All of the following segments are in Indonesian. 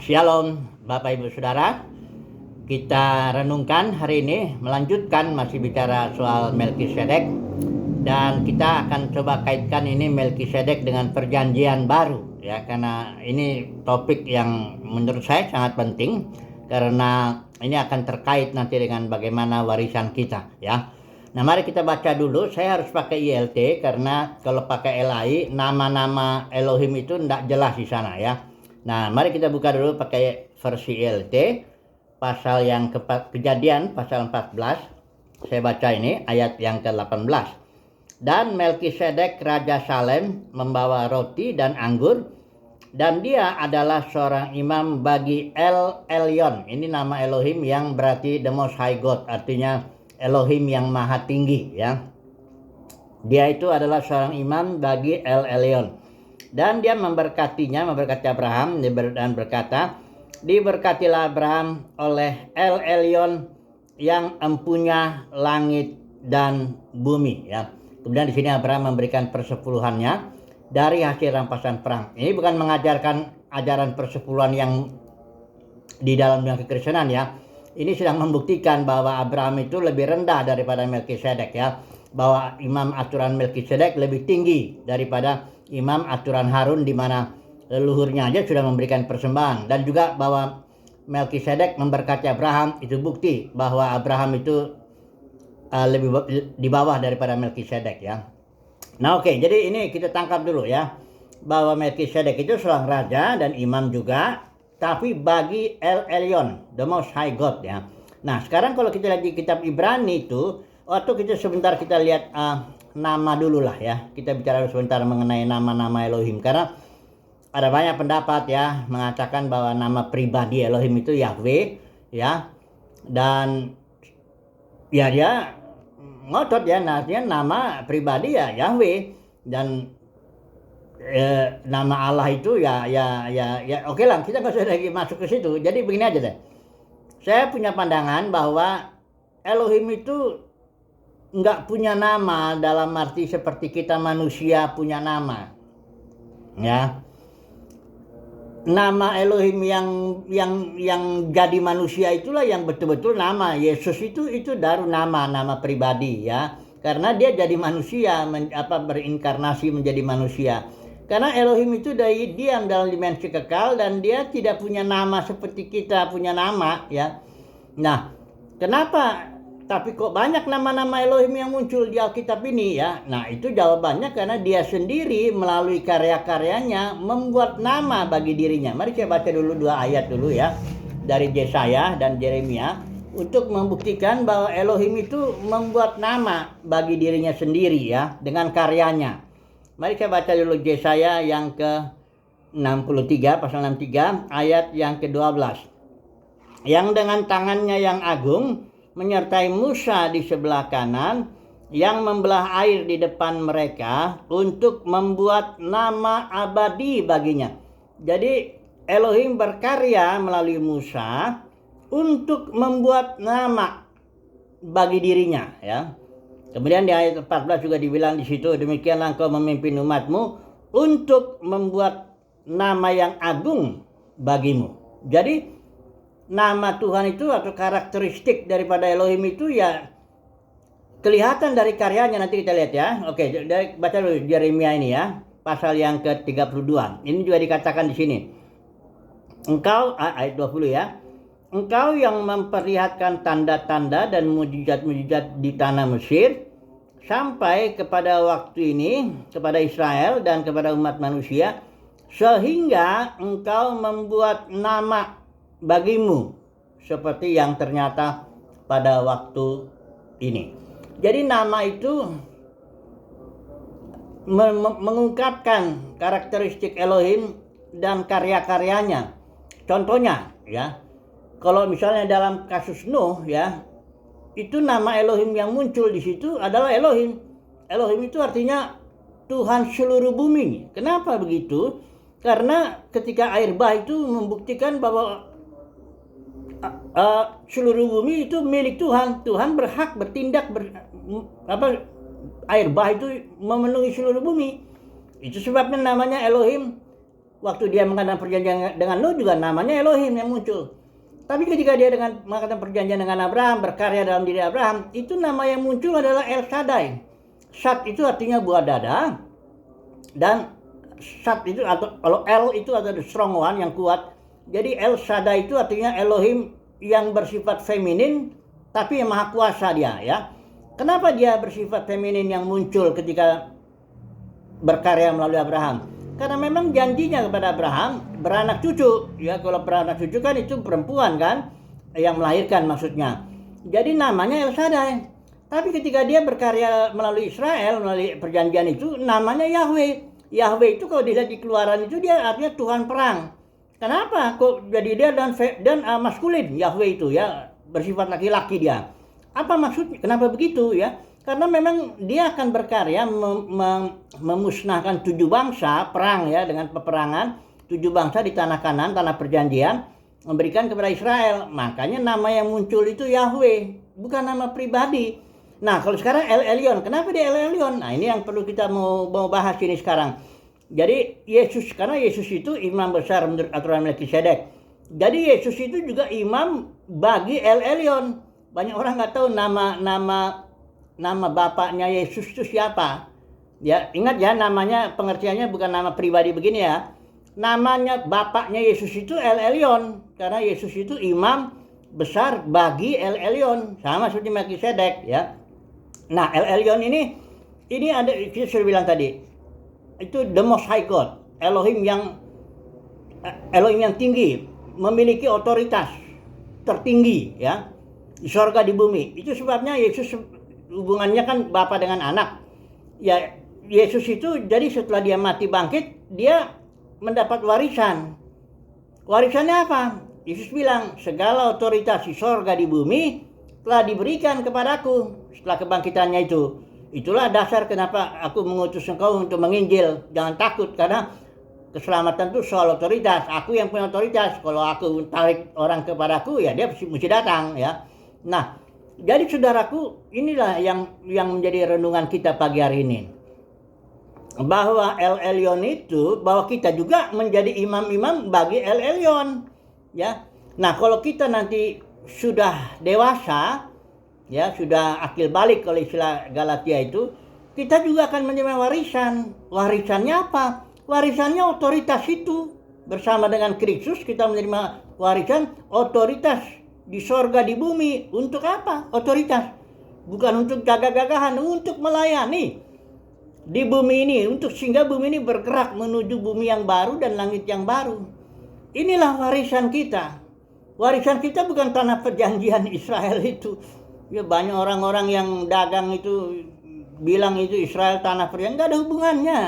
Shalom Bapak Ibu Saudara. Kita renungkan hari ini, melanjutkan masih bicara soal Melkisedek. Dan kita akan coba kaitkan ini Melkisedek dengan perjanjian baru ya, karena ini topik yang menurut saya sangat penting, karena ini akan terkait nanti dengan bagaimana warisan kita ya. Nah, mari kita baca dulu. Saya harus pakai ILT karena kalau pakai LAI nama-nama Elohim itu tidak jelas di sana ya. Nah, mari kita buka dulu pakai versi ILT, pasal yang Kejadian pasal 14. Saya baca ini ayat yang ke-18. Dan Melkisedek Raja Salem membawa roti dan anggur, dan dia adalah seorang imam bagi El Elyon. Ini nama Elohim yang berarti the most high God, artinya Elohim yang maha tinggi ya. Dia itu adalah seorang imam bagi El Elyon. Dan dia memberkati Abraham dan berkata, diberkatilah Abraham oleh El Elyon yang empunya langit dan bumi ya. Kemudian di sini Abraham memberikan persepuluhannya dari hasil rampasan perang. Ini bukan mengajarkan ajaran persepuluhan yang di dalam dunia kekristenan ya. Ini sedang membuktikan bahwa Abraham itu lebih rendah daripada Melkisedek ya. Bahwa imam aturan Melkisedek lebih tinggi daripada imam aturan Harun, di mana leluhurnya aja sudah memberikan persembahan. Dan juga bahwa Melkisedek memberkati Abraham, itu bukti bahwa Abraham itu lebih di bawah daripada Melkisedek ya. Nah oke, jadi ini kita tangkap dulu ya, bahwa Melkisedek itu seorang raja dan imam juga, tapi bagi El Elyon, the most high God ya. Nah sekarang kalau kita lihat di kitab Ibrani itu, waktu kita lihat nama dulu lah ya. Kita bicara sebentar mengenai nama-nama Elohim, karena ada banyak pendapat ya mengatakan bahwa nama pribadi Elohim itu Yahweh ya, dan ya dia ngotot ya, nama pribadi ya Yahweh, dan nama Allah itu ya oke lah, kita nggak usah lagi masuk ke situ. Jadi begini aja deh, saya punya pandangan bahwa Elohim itu nggak punya nama dalam arti seperti kita manusia punya nama ya. Nama Elohim yang jadi manusia itulah yang betul-betul nama. Yesus itu daru nama pribadi ya, karena dia jadi manusia, berinkarnasi menjadi manusia. Karena Elohim itu diam dalam dimensi kekal, dan dia tidak punya nama seperti kita punya nama ya. Nah, kenapa tapi kok banyak nama-nama Elohim yang muncul di Alkitab ini ya? Nah itu jawabannya karena dia sendiri melalui karya-karyanya membuat nama bagi dirinya. Mari saya baca dulu 2 ayat dulu ya, dari Yesaya dan Yeremia, untuk membuktikan bahwa Elohim itu membuat nama bagi dirinya sendiri ya, dengan karyanya. Mari saya baca dulu Yesaya yang ke-63, pasal 63, ayat yang ke-12. Yang dengan tangannya yang agung menyertai Musa di sebelah kanan, yang membelah air di depan mereka untuk membuat nama abadi baginya. Jadi Elohim berkarya melalui Musa untuk membuat nama bagi dirinya ya. Kemudian di ayat 14 juga dibilang di situ, demikianlah engkau memimpin umatmu untuk membuat nama yang agung bagimu. Jadi nama Tuhan itu atau karakteristik daripada Elohim itu ya kelihatan dari karyanya. Nanti kita lihat ya. Oke, baca dulu Yeremia ini ya, pasal yang ke-32. Ini juga dikatakan di sini. Engkau, ayat 20 ya. Engkau yang memperlihatkan tanda-tanda dan mujizat-mujizat di tanah Mesir, sampai kepada waktu ini kepada Israel dan kepada umat manusia, sehingga engkau membuat nama bagimu seperti yang ternyata pada waktu ini. Jadi nama itu mengungkapkan karakteristik Elohim dan karya-karyanya. Contohnya ya, kalau misalnya dalam kasus Nuh ya, itu nama Elohim yang muncul di situ adalah Elohim. Elohim itu artinya Tuhan seluruh bumi. Kenapa begitu? Karena ketika air bah itu membuktikan bahwa seluruh bumi itu milik Tuhan. Tuhan berhak bertindak air bah itu memenuhi seluruh bumi. Itu sebabnya namanya Elohim waktu dia mengadakan perjanjian dengan Nuh juga namanya Elohim yang muncul. Tapi ketika dia dengan mengadakan perjanjian dengan Abraham, berkarya dalam diri Abraham, itu nama yang muncul adalah El Shaddai. Shad itu artinya buah dada, dan Shad itu atau kalau El itu adalah the strong one yang kuat. Jadi El Shaddai itu artinya Elohim yang bersifat feminin, tapi yang maha kuasa dia, ya. Kenapa dia bersifat feminin yang muncul ketika berkarya melalui Abraham? Karena memang janjinya kepada Abraham beranak cucu, ya. Kalau beranak cucu kan itu perempuan kan yang melahirkan maksudnya. Jadi namanya El Shaddai. Tapi ketika dia berkarya melalui Israel, melalui perjanjian itu namanya Yahweh. Yahweh itu kalau dilihat di Keluaran itu dia artinya Tuhan perang. Kenapa kok jadi dia dan maskulin Yahweh itu, ya, bersifat laki-laki dia? Apa maksudnya? Kenapa begitu, ya? Karena memang dia akan berkarya memusnahkan 7 bangsa perang, ya, dengan peperangan 7 bangsa di tanah Kanan, tanah perjanjian, memberikan kepada Israel. Makanya nama yang muncul itu Yahweh, bukan nama pribadi. Nah, kalau sekarang El Elyon, kenapa dia El Elyon? Nah, ini yang perlu kita mau bahas ini sekarang. Jadi Yesus, karena Yesus itu imam besar menurut aturan Melkisedek. Jadi Yesus itu juga imam bagi El Elyon. Banyak orang nggak tahu nama bapaknya Yesus itu siapa. Ya, ingat ya, namanya pengertiannya bukan nama pribadi begini, ya. Namanya bapaknya Yesus itu El Elyon, karena Yesus itu imam besar bagi El Elyon, sama seperti Melkisedek, ya. Nah, El Elyon ini ada, kita sudah bilang tadi, itu the most high God, Elohim yang tinggi, memiliki otoritas tertinggi, ya, di sorga di bumi. Itu sebabnya Yesus hubungannya kan Bapa dengan anak. Ya, Yesus itu jadi setelah dia mati bangkit, dia mendapat warisan. Warisannya apa? Yesus bilang, segala otoritas di sorga di bumi telah diberikan kepadaku setelah kebangkitannya itu. Itulah dasar kenapa aku mengutus engkau untuk menginjil. Jangan takut, karena keselamatan itu soal otoritas. Aku yang punya otoritas. Kalau aku tarik orang kepadaku, ya dia mesti datang, ya. Nah, jadi saudaraku, inilah yang menjadi renungan kita pagi hari ini. Bahwa El Elyon itu, bahwa kita juga menjadi imam-imam bagi El Elyon, ya. Nah, kalau kita nanti sudah dewasa, ya, sudah akil balik kalau istilah Galatia itu, kita juga akan menerima warisan. Warisannya apa? Warisannya otoritas itu. Bersama dengan Kristus kita menerima warisan otoritas di sorga di bumi. Untuk apa? Otoritas. Bukan untuk gagah-gagahan, untuk melayani di bumi ini, untuk sehingga bumi ini bergerak menuju bumi yang baru dan langit yang baru. Inilah warisan kita. Warisan kita bukan tanah perjanjian Israel itu. Ya, banyak orang-orang yang dagang itu bilang itu Israel tanah perjanjian. Nggak ada hubungannya,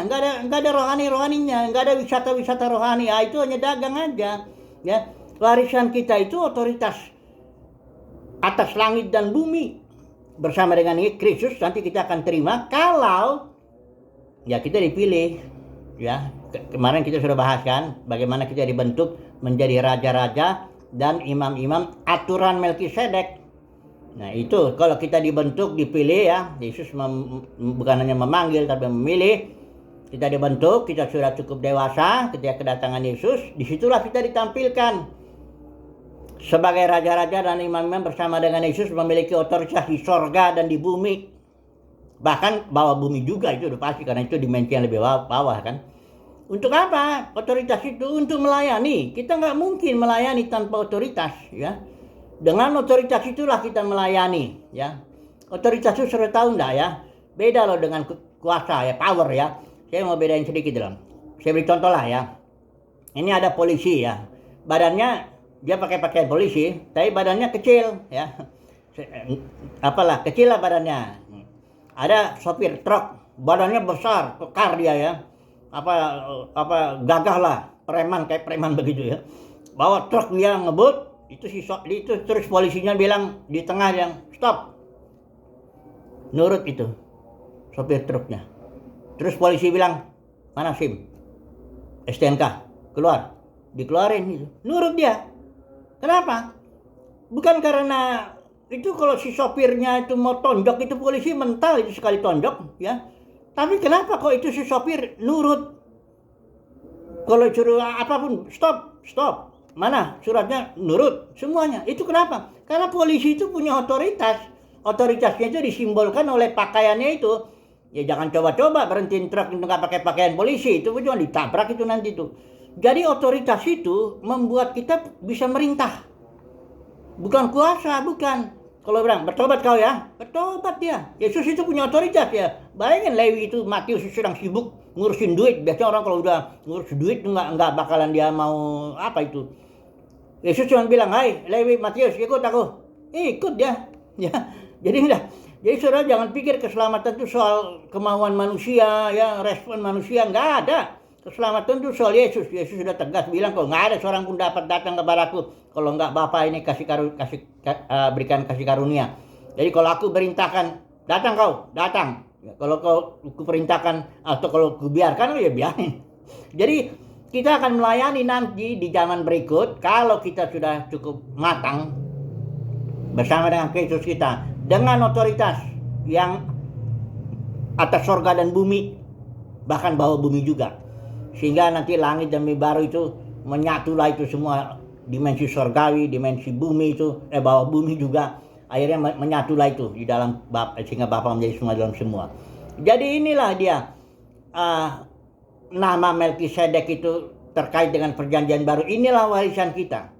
nggak ada rohaninya, nggak ada wisata rohani. Itu hanya dagang aja. Ya, warisan kita itu otoritas atas langit dan bumi. Bersama dengan Kristus nanti kita akan terima kalau ya kita dipilih. Ya, kemarin kita sudah bahas kan bagaimana kita dibentuk menjadi raja-raja dan imam-imam aturan Melkisedek. Nah, itu kalau kita dibentuk, dipilih, ya. Yesus bukan hanya memanggil tapi memilih. Kita dibentuk, kita sudah cukup dewasa ketika kedatangan Yesus. Disitulah kita ditampilkan sebagai raja-raja dan imam-imam bersama dengan Yesus, memiliki otoritas di sorga dan di bumi. Bahkan bawah bumi juga, itu udah pasti, karena itu dimensi yang lebih bawah kan. Untuk apa otoritas itu? Untuk melayani. Kita nggak mungkin melayani tanpa otoritas, ya. Dengan otoritas itulah kita melayani, ya. Otoritas itu sudah tahu enggak, ya? Beda loh dengan kuasa, ya, power, ya. Saya mau bedain sedikit loh. Saya beri contoh lah, ya. Ini ada polisi, ya. Badannya dia pakai pakaian polisi, tapi badannya kecil, ya. Apalah, kecil lah badannya. Ada sopir truk, badannya besar, kekar dia, ya. Apa gagah lah, kayak preman begitu, ya. Bawa truk dia ngebut. Itu terus polisinya bilang di tengah yang stop, nurut itu sopir truknya. Terus polisi bilang, mana SIM, STNK, keluar, dikeluarin itu, nurut dia. Kenapa? Bukan karena itu kalau si sopirnya itu mau tonjok, itu polisi mental itu sekali tonjok, ya. Tapi kenapa kok itu si sopir nurut? Kalau suruh apapun, stop. Mana suratnya, nurut semuanya. Itu kenapa? Karena polisi itu punya otoritas. Otoritasnya itu disimbolkan oleh pakaiannya itu. Ya jangan coba-coba berhentiin truk itu nggak pakai pakaian polisi, itu cuma ditabrak itu nanti tuh. Jadi otoritas itu membuat kita bisa merintah. Bukan kuasa, bukan. Kalau bilang bertobat kau ya, bertobat dia. Yesus itu punya otoritas ya. Bayangin Lewi itu, Matius sedang sibuk ngurusin duit. Biasanya orang kalau udah ngurus duit nggak bakalan dia mau apa itu. Yesus cuma bilang, hai Lewi, Matius, ikut aku. Ikut dia. Ya, jadi saudara jangan pikir keselamatan itu soal kemauan manusia, ya respon manusia, nggak ada. Keselamatan itu soal Yesus. Yesus sudah tegas bilang, kok nggak ada seorang pun dapat datang kepadaku kalau nggak Bapa ini berikan kasih karunia. Jadi kalau aku perintahkan, datang kau, datang. Ya, kalau aku perintahkan atau kalau aku biarkan, ya biarin. Jadi kita akan melayani nanti di zaman berikut kalau kita sudah cukup matang bersama dengan Kristus kita, dengan otoritas yang atas sorga dan bumi, bahkan bawah bumi juga. Sehingga nanti langit dan bumi baru itu menyatulah itu semua, dimensi sorgawi, dimensi bumi itu, bawah bumi juga, akhirnya menyatulah itu di dalam sehingga Bapa menjadi semua dalam semua. Jadi inilah dia nama Melkisedek itu terkait dengan perjanjian baru. Inilah warisan kita.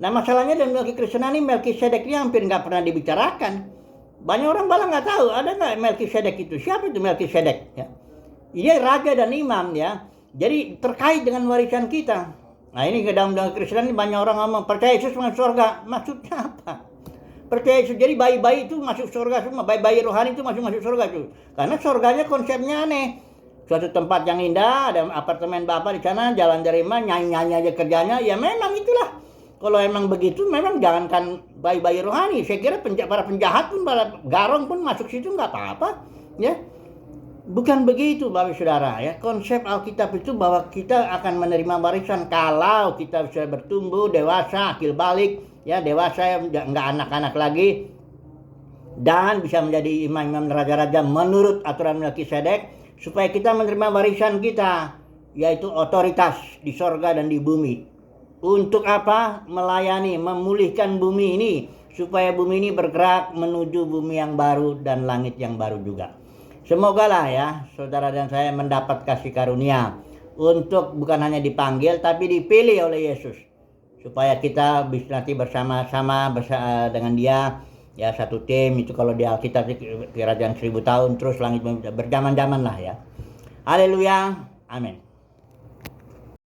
Nah masalahnya dalam kekristenan ini Melkisedek ini hampir nggak pernah dibicarakan. Banyak orang malah nggak tahu ada nggak Melkisedek itu. Siapa itu Melkisedek? Ya. Dia raja dan imam ya. Jadi terkait dengan warisan kita. Nah ini dalam kekristenan ini banyak orang ngomong percaya Yesus masuk surga. Maksudnya apa? Percaya Yesus, jadi bayi-bayi itu masuk surga semua. Bayi-bayi rohani itu masuk surga itu. Karena surganya konsepnya aneh. Suatu tempat yang indah, ada apartemen Bapak di sana, jalan dari mana, nyanyi-nyanyi aja kerjanya. Ya memang itulah. Kalau emang begitu, memang jangankan bayi-bayi rohani. Saya kira para penjahat pun, para garong pun masuk situ nggak apa-apa. Ya, bukan begitu Bapak Saudara. Ya, konsep Alkitab itu bahwa kita akan menerima warisan kalau kita bisa bertumbuh, dewasa, akil balik, ya dewasa, nggak anak-anak lagi, dan bisa menjadi imam-imam raja-raja menurut aturan Melkisedek, supaya kita menerima warisan kita, yaitu otoritas di sorga dan di bumi. Untuk apa? Melayani, memulihkan bumi ini, supaya bumi ini bergerak menuju bumi yang baru dan langit yang baru juga. Semoga lah ya, saudara dan saya mendapat kasih karunia untuk bukan hanya dipanggil, tapi dipilih oleh Yesus. Supaya kita bisa nanti bersama-sama dengan dia, ya satu tim itu. Kalau di Alkitab kerajaan 1000 tahun terus langit berjaman-jaman lah ya. Haleluya, amin.